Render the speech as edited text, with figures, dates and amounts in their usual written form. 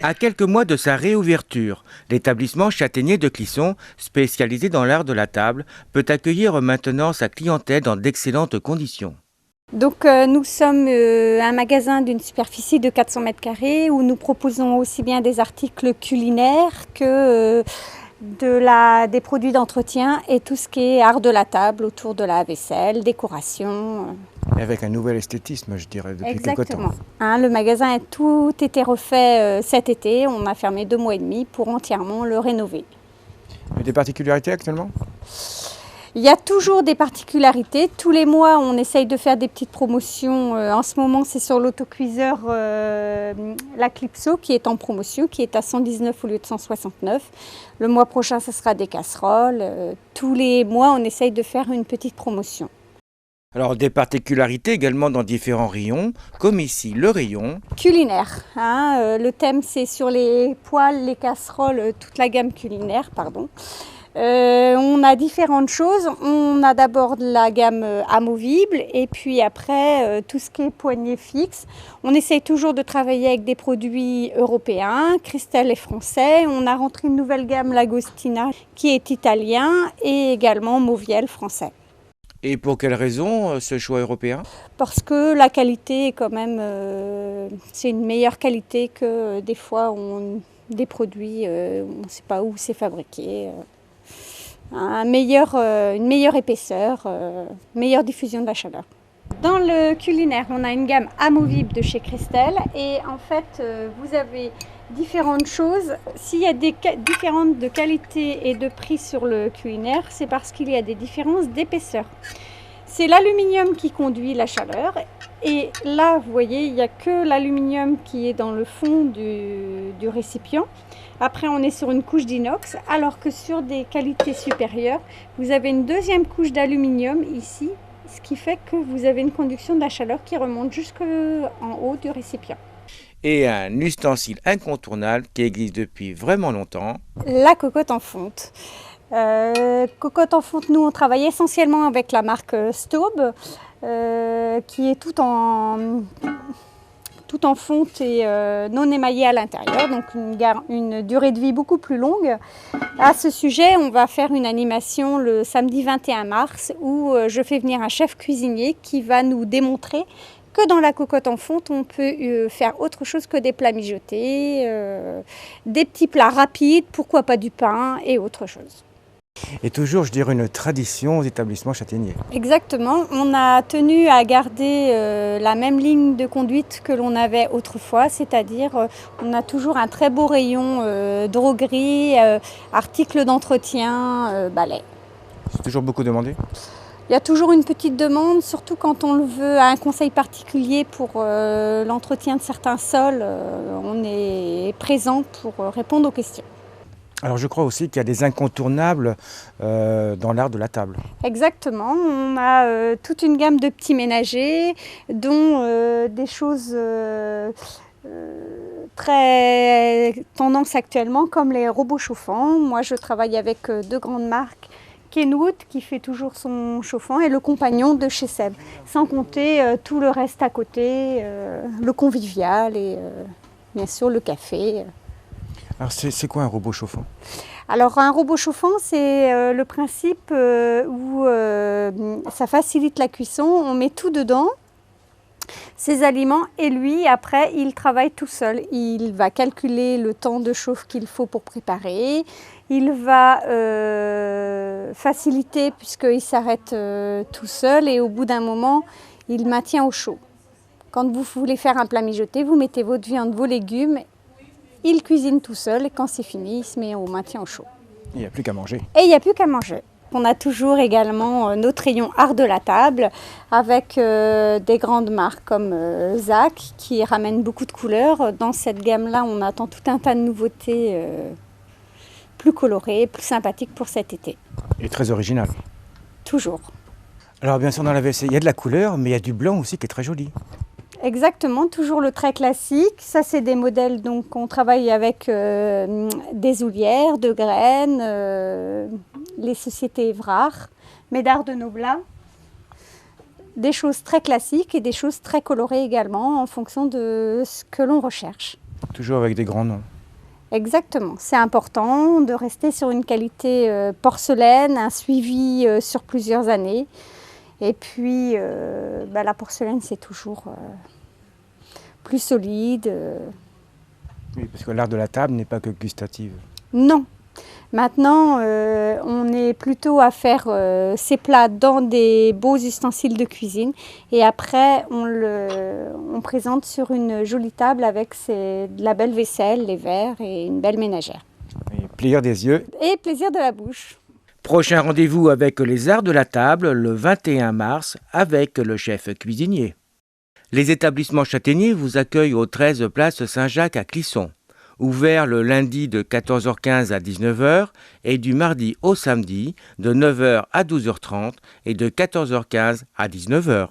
À quelques mois de sa réouverture, l'établissement Châtaignier de Clisson, spécialisé dans l'art de la table, peut accueillir maintenant sa clientèle dans d'excellentes conditions. Donc nous sommes un magasin d'une superficie de 400 mètres carrés où nous proposons aussi bien des articles culinaires que des produits d'entretien et tout ce qui est art de la table autour de la vaisselle, décoration. Et avec un nouvel esthétisme, je dirais, depuis quelque temps. Exactement. Le magasin a tout été refait cet été. On a fermé 2 mois et demi pour entièrement le rénover. Il y a des particularités actuellement ? Il y a toujours des particularités. Tous les mois, on essaye de faire des petites promotions. En ce moment, c'est sur l'autocuiseur la Clipso qui est en promotion, qui est à 119 au lieu de 169. Le mois prochain, ce sera des casseroles. Tous les mois, on essaye de faire une petite promotion. Alors des particularités également dans différents rayons, comme ici le rayon culinaire. Le thème, c'est sur les poêles, les casseroles, toute la gamme culinaire, pardon. On a différentes choses. On a d'abord la gamme amovible et puis après tout ce qui est poignée fixe. On essaye toujours de travailler avec des produits européens, Cristal est français. On a rentré une nouvelle gamme Lagostina qui est italien et également Mauviel français. Et pour quelle raison ce choix européen ? Parce que la qualité est quand même, c'est une meilleure qualité que des fois des produits, on ne sait pas où c'est fabriqué. Une meilleure épaisseur, meilleure diffusion de la chaleur. Dans le culinaire, on a une gamme amovible de chez Cristal et en fait, vous avez différentes choses. S'il y a des différences de qualité et de prix sur le culinaire, c'est parce qu'il y a des différences d'épaisseur. C'est l'aluminium qui conduit la chaleur et là, vous voyez, il n'y a que l'aluminium qui est dans le fond du récipient. Après, on est sur une couche d'inox, alors que sur des qualités supérieures, vous avez une deuxième couche d'aluminium ici, ce qui fait que vous avez une conduction de la chaleur qui remonte jusqu'en haut du récipient. Et un ustensile incontournable qui existe depuis vraiment longtemps. La cocotte en fonte. Cocotte en fonte, nous on travaille essentiellement avec la marque Staub, qui est tout en fonte et non émaillée à l'intérieur, donc une durée de vie beaucoup plus longue. À ce sujet, on va faire une animation le samedi 21 mars où je fais venir un chef cuisinier qui va nous démontrer que dans la cocotte en fonte, on peut faire autre chose que des plats mijotés, des petits plats rapides, pourquoi pas du pain et autre chose. Et toujours, je dirais, une tradition aux établissements Châtaignier. Exactement. On a tenu à garder la même ligne de conduite que l'on avait autrefois, c'est-à-dire on a toujours un très beau rayon droguerie, articles d'entretien, balais. C'est toujours beaucoup demandé ? Il y a toujours une petite demande, surtout quand on le veut à un conseil particulier pour l'entretien de certains sols. On est présent pour répondre aux questions. Alors je crois aussi qu'il y a des incontournables dans l'art de la table. Exactement, on a toute une gamme de petits ménagers, dont des choses très tendance actuellement, comme les robots chauffants. Moi je travaille avec 2 grandes marques, Kenwood qui fait toujours son chauffant et le compagnon de chez Seb, sans compter tout le reste à côté, le convivial et bien sûr le café. Alors c'est quoi un robot chauffant ? Alors un robot chauffant, c'est le principe où ça facilite la cuisson, on met tout dedans, ses aliments, et lui après il travaille tout seul. Il va calculer le temps de chauffe qu'il faut pour préparer, il va faciliter puisqu'il s'arrête tout seul et au bout d'un moment il maintient au chaud. Quand vous voulez faire un plat mijoté, vous mettez votre viande, vos légumes. Il cuisine tout seul et quand c'est fini, il se met au maintien au chaud. Il n'y a plus qu'à manger. Et il n'y a plus qu'à manger. On a toujours également notre rayon art de la table avec des grandes marques comme Zach qui ramènent beaucoup de couleurs. Dans cette gamme-là, on attend tout un tas de nouveautés plus colorées, plus sympathiques pour cet été. Et très original. Toujours. Alors bien sûr, dans la vaisselle, il y a de la couleur, mais il y a du blanc aussi qui est très joli. Exactement, toujours le trait classique. Ça, c'est des modèles, donc on travaille avec des houlières, de graines, les sociétés Évrard, Médard de Noblat. Des choses très classiques et des choses très colorées également en fonction de ce que l'on recherche. Toujours avec des grands noms. Exactement, c'est important de rester sur une qualité porcelaine, un suivi sur plusieurs années. Et puis la porcelaine c'est toujours plus solide. Oui, parce que l'art de la table n'est pas que gustative. Non. Maintenant, on est plutôt à faire ces plats dans des beaux ustensiles de cuisine et après on présente sur une jolie table avec de la belle vaisselle, les verres et une belle ménagère. Et plaisir des yeux. Et plaisir de la bouche. Prochain rendez-vous avec les arts de la table le 21 mars avec le chef cuisinier. Les établissements châtaigniers vous accueillent au 13 place Saint-Jacques à Clisson. Ouvert le lundi de 14h15 à 19h et du mardi au samedi de 9h à 12h30 et de 14h15 à 19h.